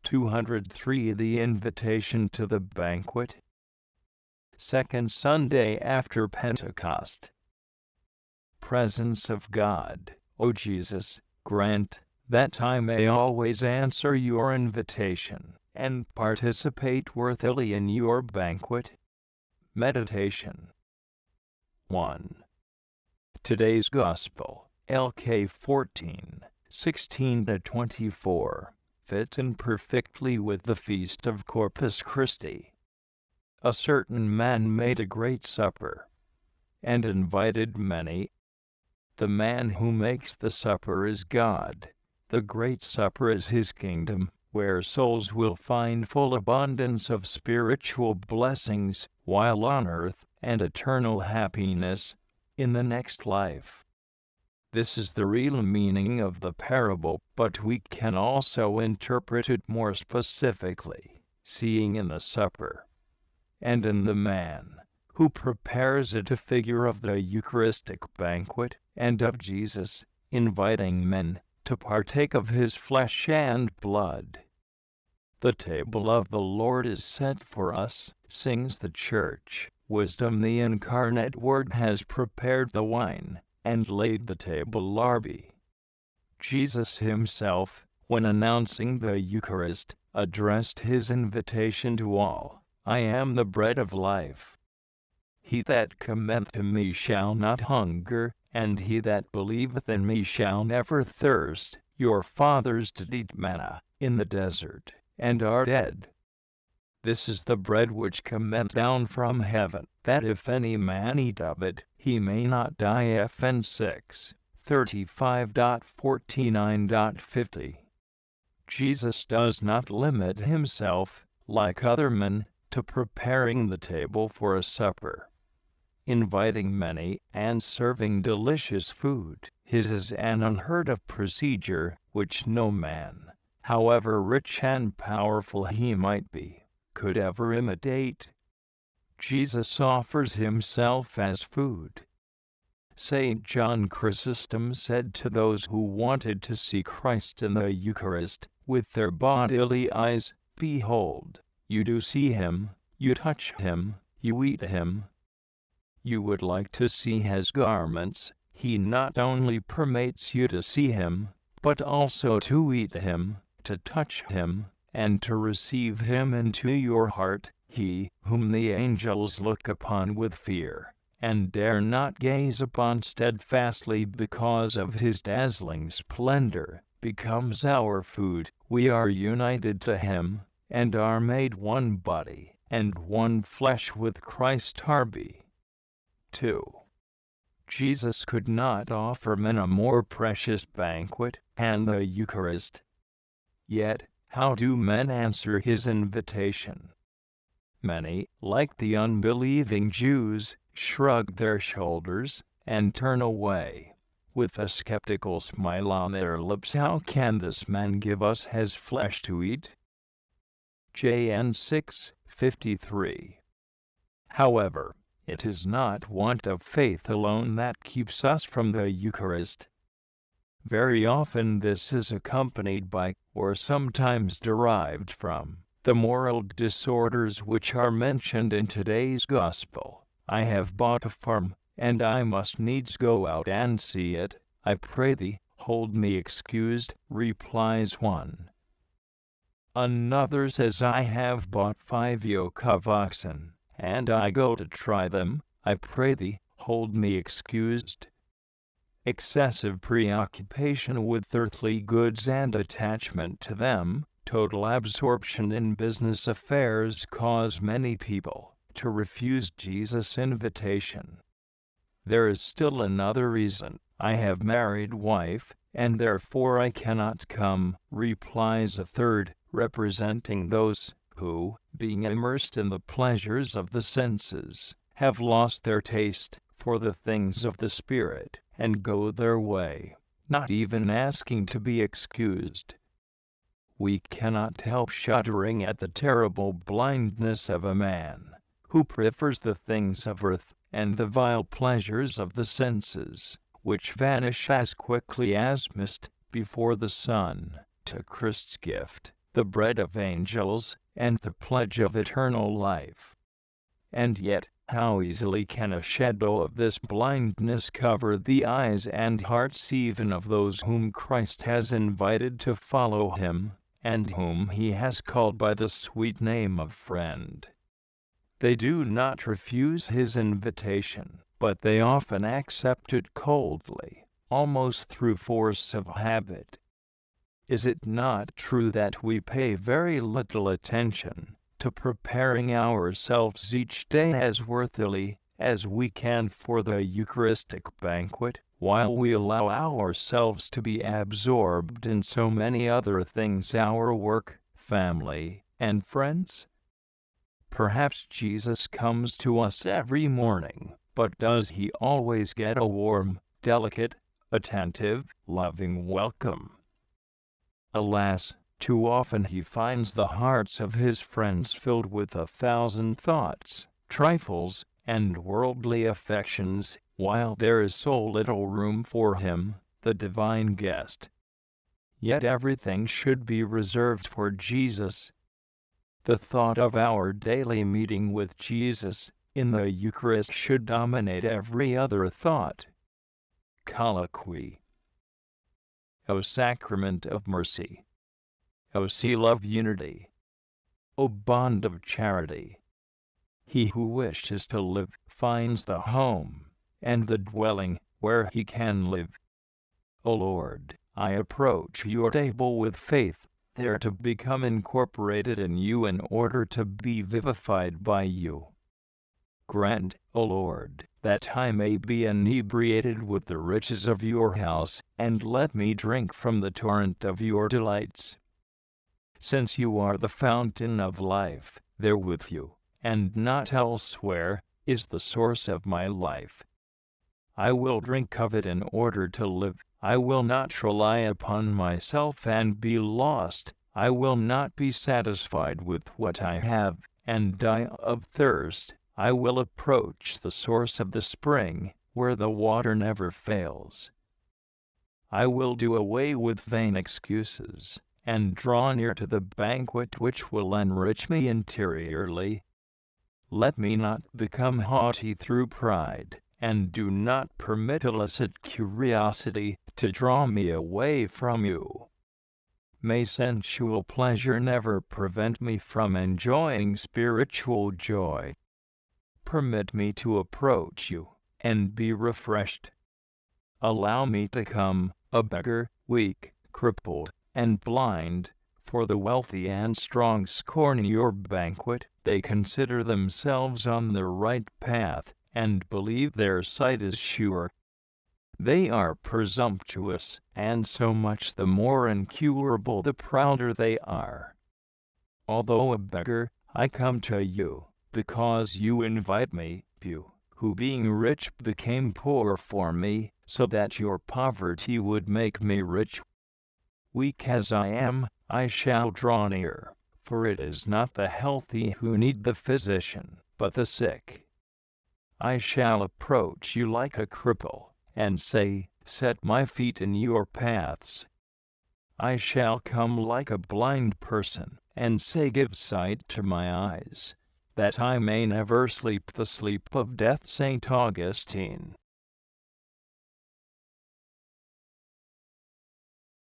203. The Invitation to the Banquet. Second Sunday after Pentecost. Presence of God, O Jesus, grant that I may always answer your invitation and participate worthily in your banquet. Meditation 1. Today's Gospel, LK 14:16-24, fits in perfectly with the feast of Corpus Christi. A certain man made a great supper and invited many. The man who makes the supper is God. The great supper is his kingdom, where souls will find full abundance of spiritual blessings while on earth, and eternal happiness in the next life. This is the real meaning of the parable, but we can also interpret it more specifically, seeing in the supper and in the man who prepares it a figure of the Eucharistic banquet, and of Jesus inviting men to partake of his flesh and blood. The table of the Lord is set for us, sings the Church. Wisdom, the incarnate Word, has prepared the wine and laid the table larby. Jesus himself, when announcing the Eucharist, addressed his invitation to all. I am the bread of life. He that cometh to me shall not hunger, and he that believeth in me shall never thirst. Your fathers did eat manna in the desert, and are dead. This is the bread which cometh down from heaven, that if any man eat of it, he may not die. FN 6:35.49.50. Jesus does not limit himself, like other men, to preparing the table for a supper, inviting many, and serving delicious food. His is an unheard-of procedure, which no man, however rich and powerful he might be, could ever imitate. Jesus offers himself as food. St. John Chrysostom said to those who wanted to see Christ in the Eucharist with their bodily eyes, "Behold, you do see him, you touch him, you eat him." You would like to see his garments. He not only permits you to see him, but also to eat him, to touch him, and to receive him into your heart. He, whom the angels look upon with fear, and dare not gaze upon steadfastly because of his dazzling splendor, becomes our food. We are united to him, and are made one body and one flesh with Christ our be. 2. Jesus could not offer men a more precious banquet than the Eucharist. Yet, how do men answer his invitation? Many, like the unbelieving Jews, shrug their shoulders and turn away, with a skeptical smile on their lips. How can this man give us his flesh to eat? JN 6:53. However, it is not want of faith alone that keeps us from the Eucharist. Very often this is accompanied by, or sometimes derived from, the moral disorders which are mentioned in today's Gospel. I have bought a farm, and I must needs go out and see it. I pray thee, hold me excused, replies one. Another says, I have bought 5 yoke of oxen, and I go to try them. I pray thee, hold me excused. Excessive preoccupation with earthly goods and attachment to them, total absorption in business affairs, cause many people to refuse Jesus' invitation. There is still another reason. I have married wife, and therefore I cannot come, replies a third, representing those who, being immersed in the pleasures of the senses, have lost their taste for the things of the Spirit, and go their way, not even asking to be excused. We cannot help shuddering at the terrible blindness of a man who prefers the things of earth and the vile pleasures of the senses, which vanish as quickly as mist before the sun, to Christ's gift, the bread of angels, and the pledge of eternal life. And yet, how easily can a shadow of this blindness cover the eyes and hearts even of those whom Christ has invited to follow him, and whom he has called by the sweet name of friend. They do not refuse his invitation, but they often accept it coldly, almost through force of habit. Is it not true that we pay very little attention to preparing ourselves each day as worthily as we can for the Eucharistic banquet, while we allow ourselves to be absorbed in so many other things, our work, family, and friends? Perhaps Jesus comes to us every morning, but does he always get a warm, delicate, attentive, loving welcome? Alas, too often he finds the hearts of his friends filled with 1,000 thoughts, trifles, and worldly affections, while there is so little room for him, the divine guest. Yet everything should be reserved for Jesus. The thought of our daily meeting with Jesus in the Eucharist should dominate every other thought. Colloquy. O Sacrament of Mercy! O Seal of Unity! O Bond of Charity! He who wishes to live finds the home and the dwelling where he can live. O Lord, I approach your table with faith, there to become incorporated in you in order to be vivified by you. Grant, O Lord, that I may be inebriated with the riches of your house, and let me drink from the torrent of your delights. Since you are the fountain of life, there with you, and not elsewhere, is the source of my life. I will drink of it in order to live. I will not rely upon myself and be lost. I will not be satisfied with what I have, and die of thirst. I will approach the source of the spring, where the water never fails. I will do away with vain excuses, and draw near to the banquet which will enrich me interiorly. Let me not become haughty through pride, and do not permit illicit curiosity to draw me away from you. May sensual pleasure never prevent me from enjoying spiritual joy. Permit me to approach you, and be refreshed. Allow me to come, a beggar, weak, crippled, and blind, for the wealthy and strong scorn your banquet. They consider themselves on the right path, and believe their sight is sure. They are presumptuous, and so much the more incurable the prouder they are. Although a beggar, I come to you, because you invite me, you, who being rich became poor for me, so that your poverty would make me rich. Weak as I am, I shall draw near, for it is not the healthy who need the physician, but the sick. I shall approach you like a cripple, and say, set my feet in your paths. I shall come like a blind person, and say, give sight to my eyes, that I may never sleep the sleep of death. St. Augustine.